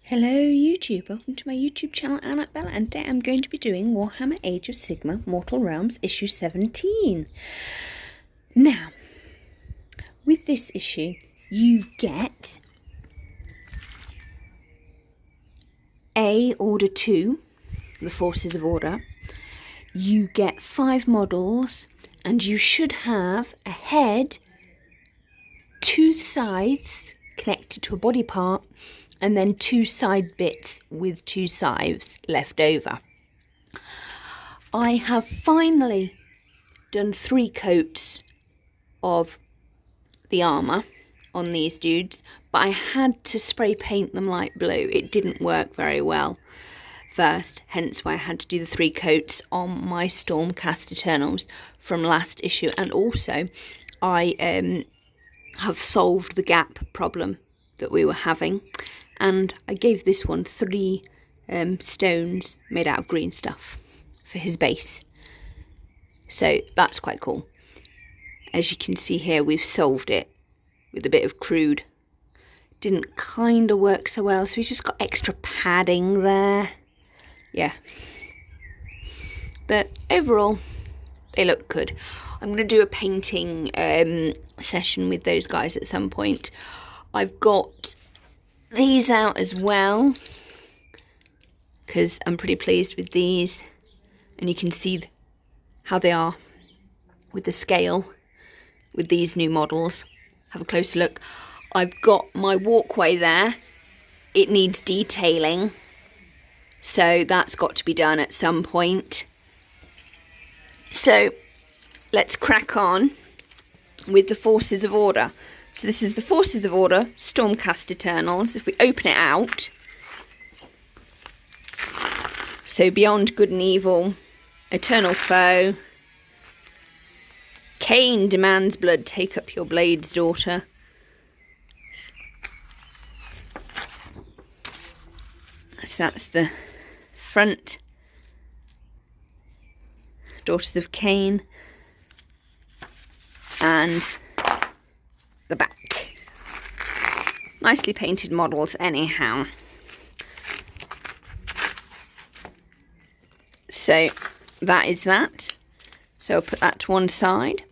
Hello YouTube, welcome to my YouTube channel Annabelle, and today I'm going to be doing Warhammer Age of Sigmar Mortal Realms issue 17. Now, with this issue you get Order 2, the Forces of Order. You get 5 models and you should have a head, 2 sides connected to a body part, and then 2 side bits with 2 scythes left over. I have finally done 3 coats of the armour on these dudes, but I had to spray paint them light blue. It didn't work very well first, hence why I had to do the 3 coats on my Stormcast Eternals from last issue. And also I have solved the gap problem that we were having, and I gave this one 3 stones made out of green stuff for his base, so that's quite cool. As you can see here, we've solved it with a bit of crude. Didn't kind of work so well, so he's just got extra padding there. Yeah, but overall they look good. I'm going to do a painting session with those guys at some point. I've got these out as well because I'm pretty pleased with these, and you can see how they are with the scale with these new models. Have a closer look. I've got my walkway there. It needs detailing, so that's got to be done at some point. So let's crack on with the Forces of Order. So this is the Forces of Order, Stormcast Eternals. If we open it out, so Beyond Good and Evil, Eternal Foe, Cain demands blood, take up your blades, daughter. So that's the front, Daughters of Cain, and the back. Nicely painted models anyhow. So that is that. So I'll put that to one side.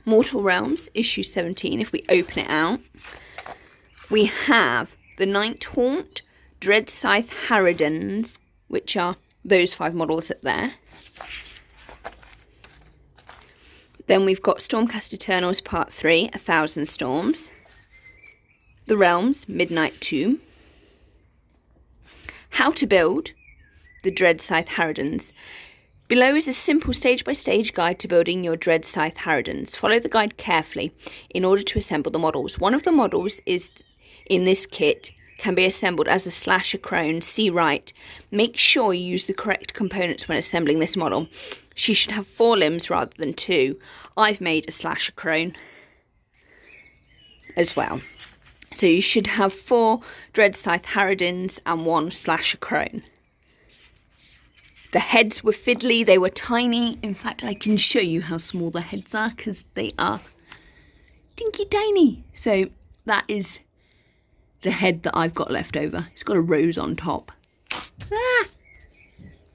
Mortal Realms issue 17, if we open it out, we have the Night Haunt, Dread Scythe Harridans, which are those 5 models up there. Then we've got Stormcast Eternals Part 3, 1000 Storms. The Realms, Midnight Tomb. How to build the Dread Scythe Harridans. Below is a simple stage-by-stage guide to building your Dread Scythe Harridans. Follow the guide carefully in order to assemble the models. One of the models is in this kit can be assembled as a slasher crone. See right. Make sure you use the correct components when assembling this model. She should have 4 limbs rather than 2. I've made a slasher crone as well. So you should have 4 Dread Scythe Harridans and 1 slasher crone. The heads were fiddly, they were tiny. In fact, I can show you how small the heads are because they are dinky tiny. So that is the head that I've got left over. It's got a rose on top. Ah!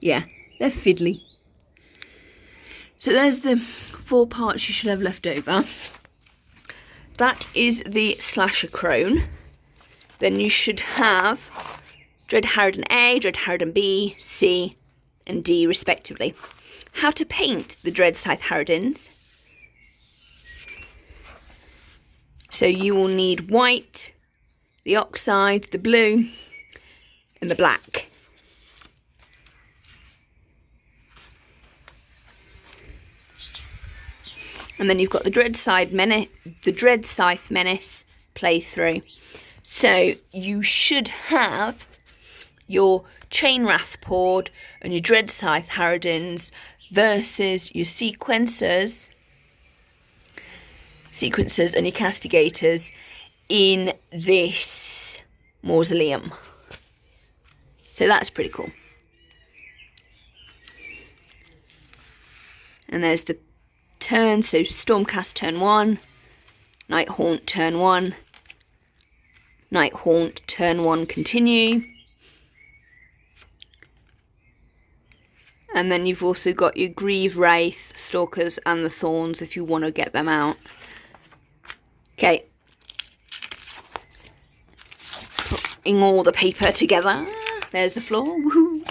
Yeah, they're fiddly. So there's the 4 parts you should have left over. That is the slasher crone. Then you should have Dread Harridan A, Dread Harridan B, C, and D respectively. How to paint the Dread Scythe Harridans. So you will need white, the oxide, the blue, and the black. And then you've got the Dread Scythe Menace playthrough. So you should have your Chain Wrath Poured and your Dread Scythe Harridans versus your sequencers and your castigators in this mausoleum. So that's pretty cool. And there's the turn, so Stormcast turn 1, Night Haunt turn 1, Night Haunt turn 1 continue, And then you've also got your Grieve Wraith, Stalkers, and the Thorns if you want to get them out. Okay. Putting all the paper together. There's the floor. Woohoo!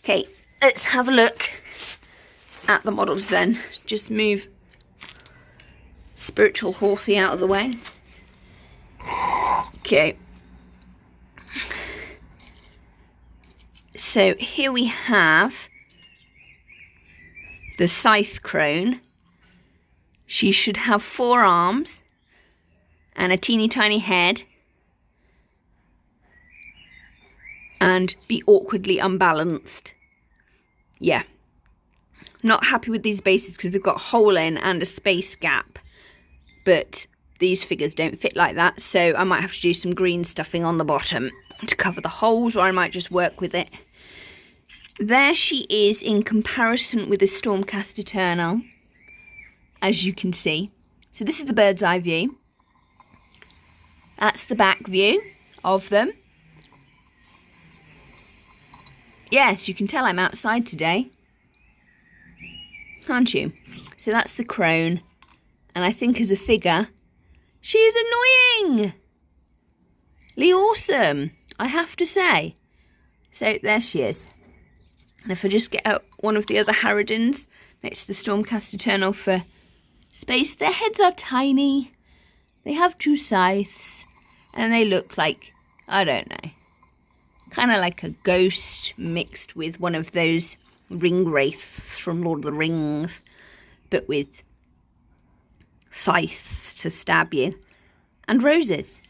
Okay, let's have a look at the models then. Just move Spiritual Horsey out of the way. Okay. So here we have the Scythe Crone. She should have 4 arms and a teeny tiny head and be awkwardly unbalanced. Yeah. Not happy with these bases because they've got a hole in and a space gap. But these figures don't fit like that, so I might have to do some green stuffing on the bottom to cover the holes, or I might just work with it. There she is in comparison with the Stormcast Eternal, as you can see. So this is the bird's eye view. That's the back view of them. Yes, you can tell I'm outside today, can't you? So that's the crone, and I think as a figure, she is annoyingly awesome, I have to say. So there she is. And if I just get out one of the other Harridans next to the Stormcast Eternal for space, their heads are tiny, they have 2 scythes, and they look like, I don't know, kind of like a ghost mixed with one of those ring wraiths from Lord of the Rings, but with scythes to stab you, and roses.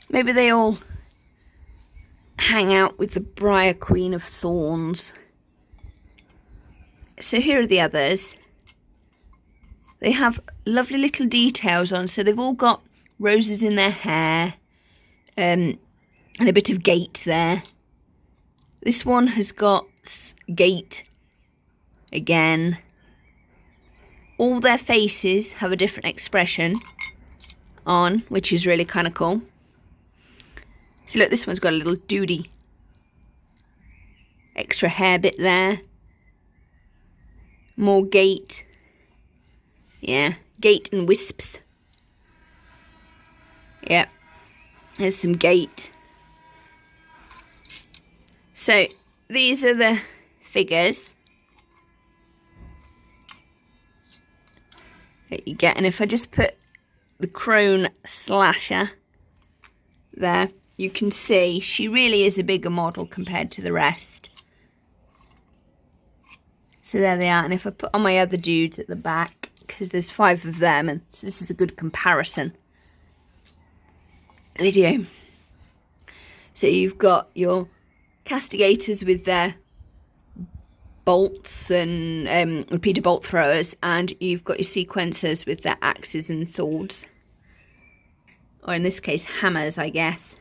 Maybe they all hang out with the Briar Queen of Thorns. So here are the others. They have lovely little details on, so they've all got roses in their hair, and a bit of gate there. This one has got gate again. All their faces have a different expression on, which is really kind of cool. So look, this one's got a little doody extra hair bit there. More gate. Yeah, gate and wisps. Yep, there's some gate. So these are the figures that you get, and if I just put the crone slasher there, you can see she really is a bigger model compared to the rest. So there they are, and if I put on my other dudes at the back, because there's 5 of them, and so this is a good comparison video. So you've got your castigators with their bolts and repeater bolt throwers, and you've got your sequencers with their axes and swords, or in this case hammers, I guess.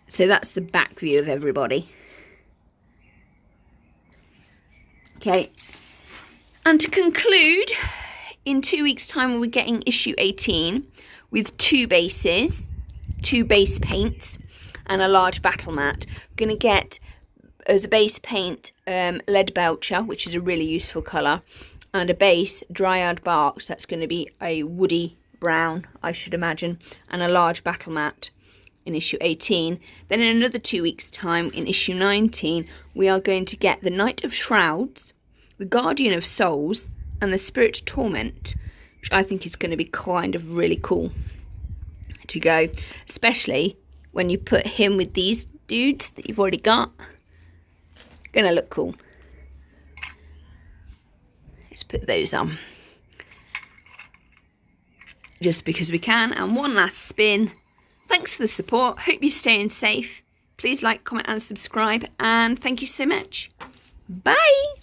So that's the back view of everybody. Okay, and to conclude, in 2 weeks' time we'll be getting issue 18 with 2 bases, 2 base paints, and a large battle mat. We're going to get, as a base paint, Lead Belcher, which is a really useful colour, and a base Dryad Bark, so that's going to be a woody brown, I should imagine, and a large battle mat in issue 18. Then in another 2 weeks' time, in issue 19, we are going to get the Knight of Shrouds, the Guardian of Souls, and the Spirit Torment, which I think is going to be kind of really cool to go, especially when you put him with these dudes that you've already got. Gonna look cool. Let's put those on, just because we can. And one last spin. Thanks for the support. Hope you're staying safe. Please like, comment and subscribe, and thank you so much. Bye.